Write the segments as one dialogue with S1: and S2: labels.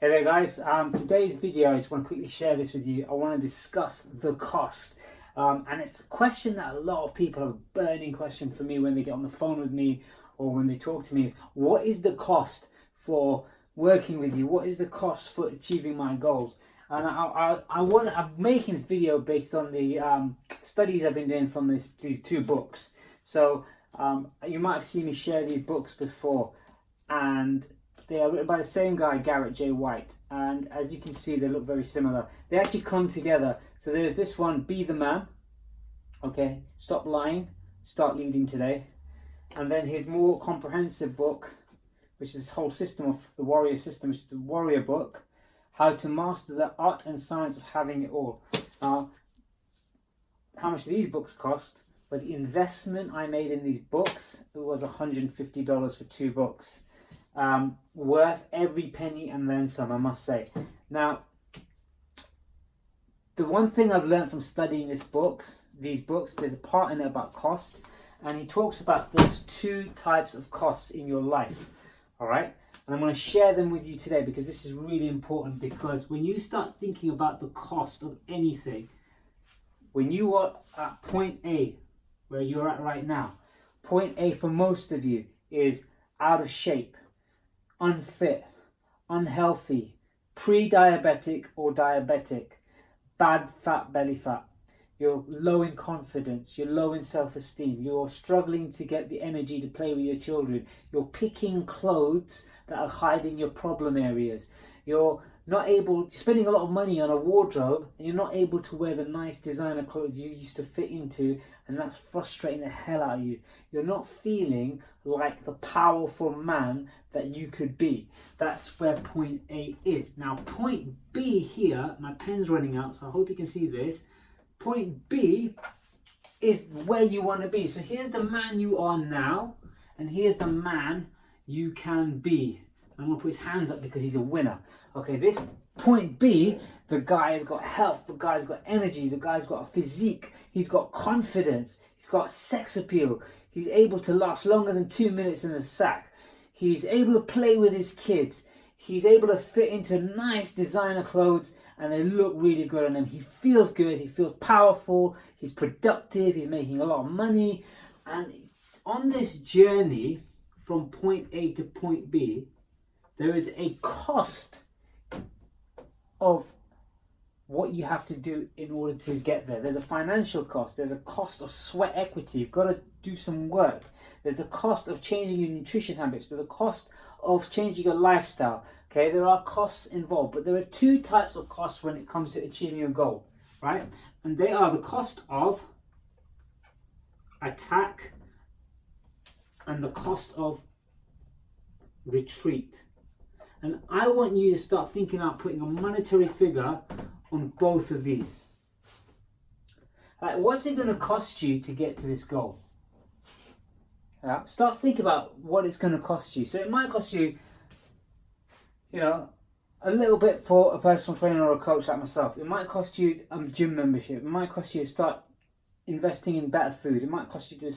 S1: Hey there guys, today's video, I just want to quickly share this with you. I want to discuss the cost. And it's a question that a lot of people have, a burning question for me when they get on the phone with me or when they talk to me. What is the cost for working with you? What is the cost for achieving my goals? And I'm making this video based on the studies I've been doing from these two books. So you might have seen me share these books before, and they are written by the same guy, Garrett J. White, and as you can see, they look very similar. They actually come together. So there's this one, Be the Man, okay, Stop Lying, Start Leading Today. And then his more comprehensive book, which is this whole system of the warrior system, which is the warrior book, How to Master the Art and Science of Having It All. Now, how much do these books cost? But the investment I made in these books, it was $150 for 2 books. Worth every penny and then some, I must say. Now, the one thing I've learned from studying these books, there's a part in it about costs, and he talks about there's 2 types of costs in your life. All right, and I'm going to share them with you today because this is really important. Because when you start thinking about the cost of anything, when you are at point A, where you're at right now, point A for most of you is out of shape, unfit, unhealthy, pre-diabetic or diabetic, bad fat, belly fat. You're low in confidence, you're low in self-esteem, you're struggling to get the energy to play with your children, you're picking clothes that are hiding your problem areas, you're spending a lot of money on a wardrobe and you're not able to wear the nice designer clothes you used to fit into, and that's frustrating the hell out of you. You're not feeling like the powerful man that you could be. That's where point A is. Now point B here, my pen's running out, so I hope you can see this. Point B is where you want to be. So here's the man you are now, and here's the man you can be. I'm going to put his hands up because he's a winner. Okay, this point B, the guy has got health, the guy's got energy, the guy's got a physique, he's got confidence, he's got sex appeal, he's able to last longer than 2 minutes in the sack, he's able to play with his kids, he's able to fit into nice designer clothes and they look really good on him. He feels good, he feels powerful, he's productive, he's making a lot of money. And on this journey from point A to point B, there is a cost of what you have to do in order to get there. There's a financial cost. There's a cost of sweat equity. You've got to do some work. There's the cost of changing your nutrition habits. There's the cost of changing your lifestyle. Okay, there are costs involved, but there are 2 types of costs when it comes to achieving your goal, right? And they are the cost of attack and the cost of retreat. And I want you to start thinking about putting a monetary figure on both of these. Like, what's it going to cost you to get to this goal? Start thinking about what it's going to cost you. So it might cost you, a little bit for a personal trainer or a coach like myself. It might cost you a gym membership. It might cost you to start investing in better food. It might cost you to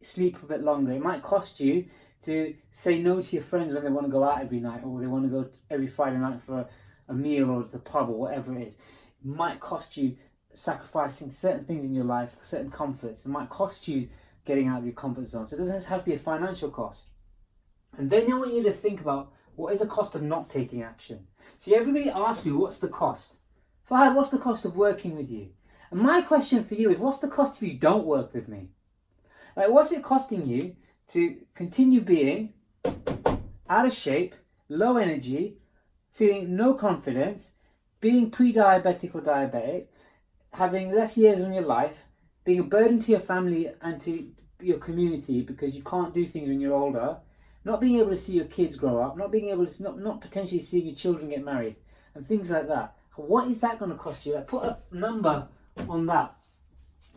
S1: sleep a bit longer. It might cost you to say no to your friends when they want to go out every night, or they want to go every Friday night for a meal or the pub or whatever it is. It might cost you sacrificing certain things in your life, certain comforts. It might cost you getting out of your comfort zone. So it doesn't have to be a financial cost. And then I want you to think about, what is the cost of not taking action? See, everybody asks me, what's the cost? Fahad, what's the cost of working with you? And my question for you is, what's the cost if you don't work with me? Like, what's it costing you to continue being out of shape, low energy, feeling no confidence, being pre-diabetic or diabetic, having less years on your life, being a burden to your family and to your community because you can't do things when you're older, not being able to see your kids grow up, not being able to, not potentially seeing your children get married, and things like that. What is that going to cost you? Like, put a number on that.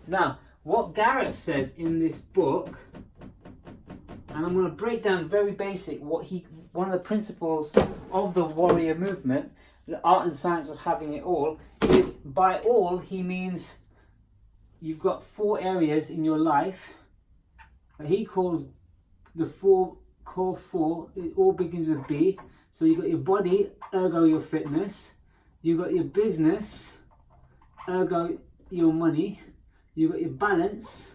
S1: Now, what Garrett says in this book, and I'm going to break down very basic one of the principles of the warrior movement, the art and science of having it all, is by all he means you've got 4 areas in your life that he calls the core 4. It all begins with B. So you got your body, ergo your fitness. You got your business, ergo your money. You got your balance.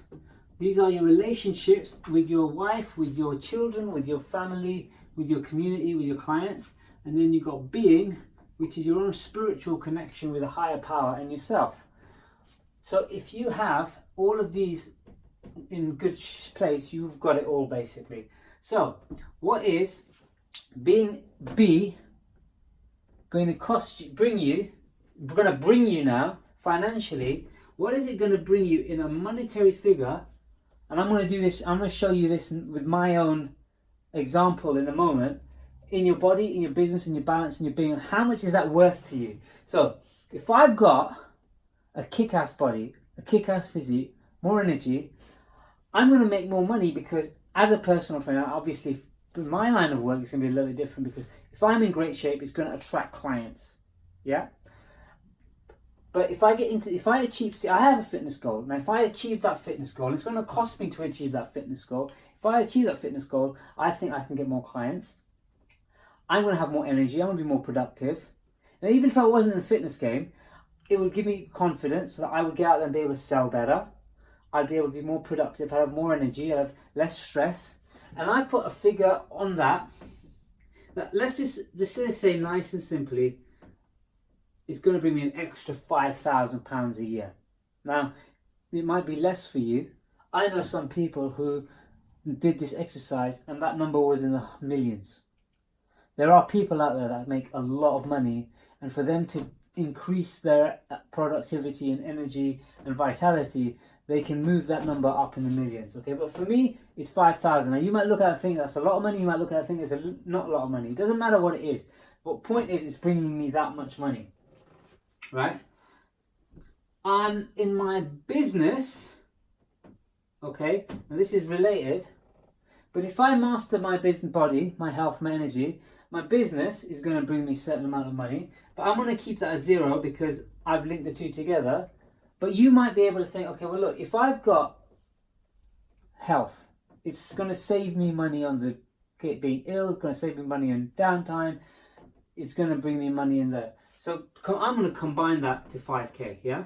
S1: These are your relationships with your wife, with your children, with your family, with your community, with your clients. And then you got being, which is your own spiritual connection with a higher power and yourself. So if you have all of these in good place, you've got it all basically. So what is being B going to cost you, bring you now financially? What is it going to bring you in a monetary figure? And I'm going to do this, I'm going to show you this with my own example in a moment. In your body, in your business, in your balance, in your being, how much is that worth to you? So if I've got a kick-ass body, a kick-ass physique, more energy, I'm going to make more money because as a personal trainer, obviously in my line of work it's going to be a little bit different because if I'm in great shape, it's going to attract clients. Yeah? But if I achieve, I have a fitness goal. Now if I achieve that fitness goal, it's going to cost me to achieve that fitness goal. If I achieve that fitness goal, I think I can get more clients. I'm going to have more energy, I'm going to be more productive. And even if I wasn't in the fitness game, it would give me confidence so that I would get out there and be able to sell better. I'd be able to be more productive, I'd have more energy, I'd have less stress. And I put a figure on that let's just say nice and simply, it's going to bring me an extra £5,000 a year. Now, it might be less for you. I know some people who did this exercise and that number was in the millions. There are people out there that make a lot of money, and for them to increase their productivity and energy and vitality, they can move that number up in the millions. Okay, but for me, it's 5,000. Now you might look at it and think that's a lot of money. You might look at it and think it's not a lot of money. It doesn't matter what it is. But point is, it's bringing me that much money, right? And in my business, okay, now this is related, but if I master my business body, my health, my energy, my business is going to bring me a certain amount of money, but I'm going to keep that at zero because I've linked the two together. But you might be able to think, okay, well look, if I've got health, it's going to save me money on the being ill, it's going to save me money on downtime, it's going to bring me money in there. So I'm going to combine that to 5k, yeah?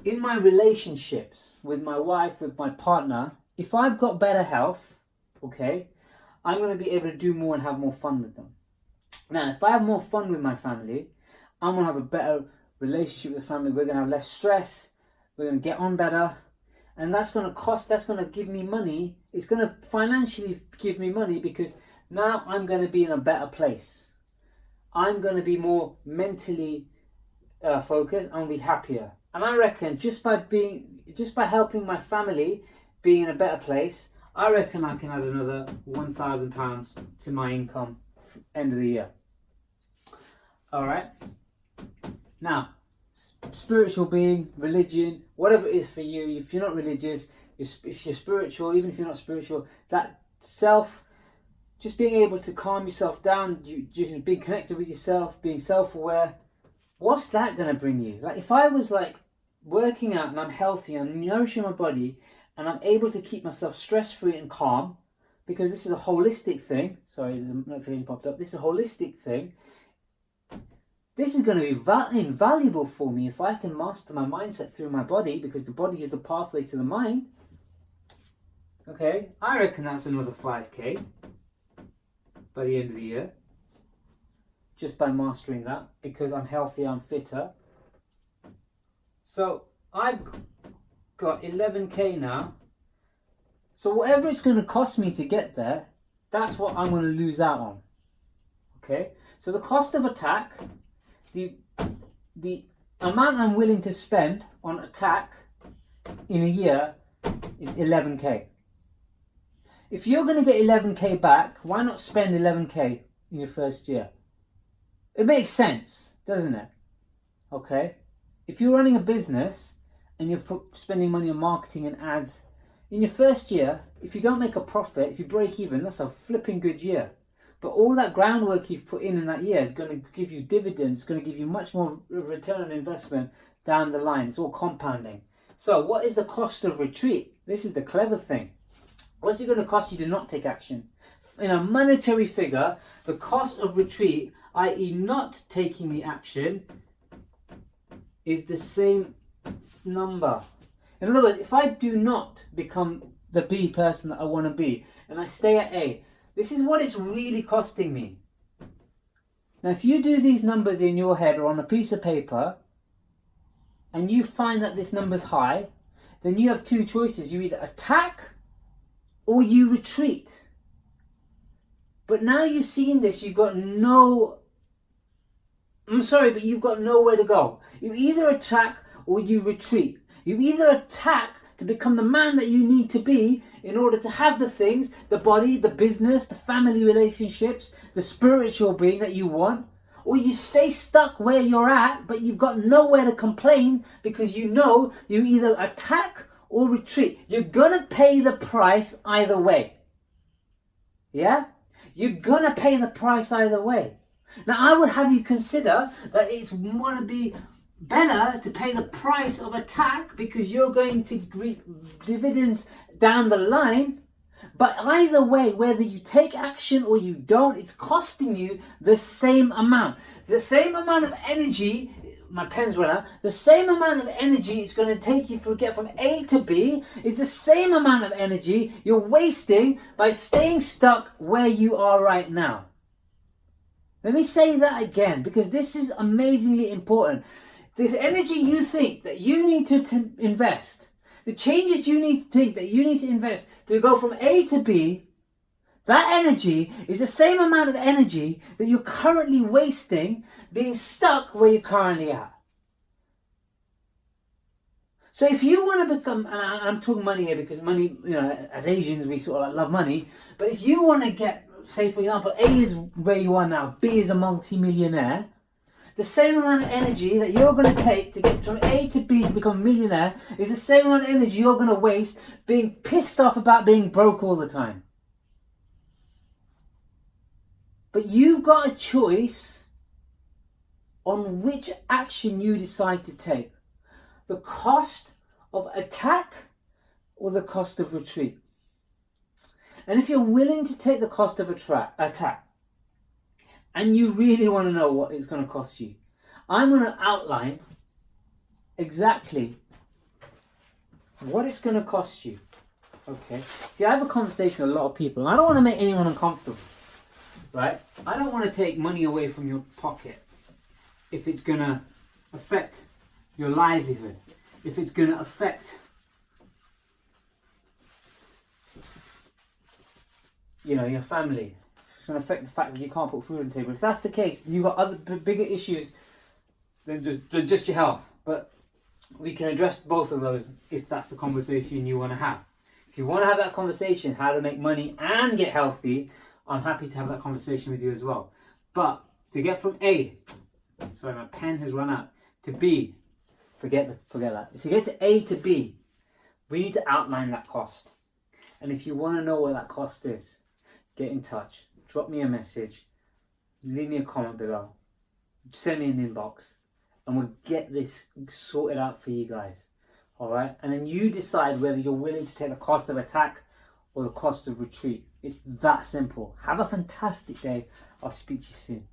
S1: In my relationships with my wife, with my partner, if I've got better health, okay, I'm going to be able to do more and have more fun with them. Now, if I have more fun with my family, I'm going to have a better relationship with family. We're going to have less stress. We're going to get on better. And that's going to give me money. It's going to financially give me money because now I'm going to be in a better place. I'm going to be more mentally focused. I'm going to be happier. And I reckon just by helping my family being in a better place, I reckon I can add another £1,000 to my income end of the year. All right. Now, spiritual being, religion, whatever it is for you. If you're not religious, if you're spiritual, even if you're not spiritual, that just being able to calm yourself down, just being connected with yourself, being self-aware. What's that going to bring you? Like if I was like working out and I'm healthy and I'm nourishing my body, and I'm able to keep myself stress-free and calm, because this is a holistic thing. Sorry, the notification popped up. This is a holistic thing. This is going to be invaluable for me if I can master my mindset through my body, because the body is the pathway to the mind. Okay, I reckon that's another 5k by the end of the year. Just by mastering that, because I'm healthier, I'm fitter. So I've got 11k now. So whatever it's going to cost me to get there, that's what I'm going to lose out on. Okay? So the cost of attack, the amount I'm willing to spend on attack in a year is 11k. If you're going to get 11k back, why not spend 11k in your first year? It makes sense, doesn't it? Okay? If you're running a business and you're spending money on marketing and ads, in your first year, if you don't make a profit, if you break even, that's a flipping good year. But all that groundwork you've put in that year is going to give you dividends, it's going to give you much more return on investment down the line. It's all compounding. So what is the cost of retreat? This is the clever thing. What's it going to cost you to not take action? in a monetary figure, the cost of retreat, i.e. not taking the action, is the same number. In other words, if I do not become the B person that I want to be, and I stay at A, this is what it's really costing me. Now, if you do these numbers in your head or on a piece of paper, and you find that this number's high, then you have two choices. You either attack or you retreat. But now you've seen this, you've got no... I'm sorry, but you've got nowhere to go. You either attack or you retreat. You either attack to become the man that you need to be in order to have the things, the body, the business, the family relationships, the spiritual being that you want, or you stay stuck where you're at, but you've got nowhere to complain because you know you either attack or retreat. You're gonna pay the price either way. Yeah? You're gonna pay the price either way. Now, I would have you consider that it's want to be better to pay the price of attack because you're going to reap dividends down the line. But either way, whether you take action or you don't, it's costing you the same amount. The same amount of energy, my pen's run out, the same amount of energy it's going to take you to get from A to B is the same amount of energy you're wasting by staying stuck where you are right now. Let me say that again because this is amazingly important. The energy you think that you need to invest, the changes you need to think that you need to invest to go from A to B, that energy is the same amount of energy that you're currently wasting being stuck where you're currently at. So if you want to become, and I'm talking money here because money, you know, as Asians we sort of love money, but if you want to get, say for example, A is where you are now, B is a multi-millionaire, the same amount of energy that you're going to take to get from A to B to become a millionaire is the same amount of energy you're going to waste being pissed off about being broke all the time. But you've got a choice on which action you decide to take. The cost of attack or the cost of retreat. And if you're willing to take the cost of attack, and you really want to know what it's going to cost you, I'm going to outline exactly what it's going to cost you. Okay? See, I have a conversation with a lot of people, and I don't want to make anyone uncomfortable, right? I don't want to take money away from your pocket if it's going to affect your livelihood, if it's going to affect, you know, your family. It's going to affect the fact that you can't put food on the table. If that's the case, you've got other bigger issues than just your health. But we can address both of those if that's the conversation you want to have. If you want to have that conversation, how to make money and get healthy, I'm happy to have that conversation with you as well. But to get from A, sorry, my pen has run out, to B, forget that. If you get to A to B, we need to outline that cost. And if you want to know what that cost is, get in touch. Drop me a message, leave me a comment below, send me an inbox, and we'll get this sorted out for you guys. Alright? And then you decide whether you're willing to take the cost of attack or the cost of retreat. It's that simple. Have a fantastic day. I'll speak to you soon.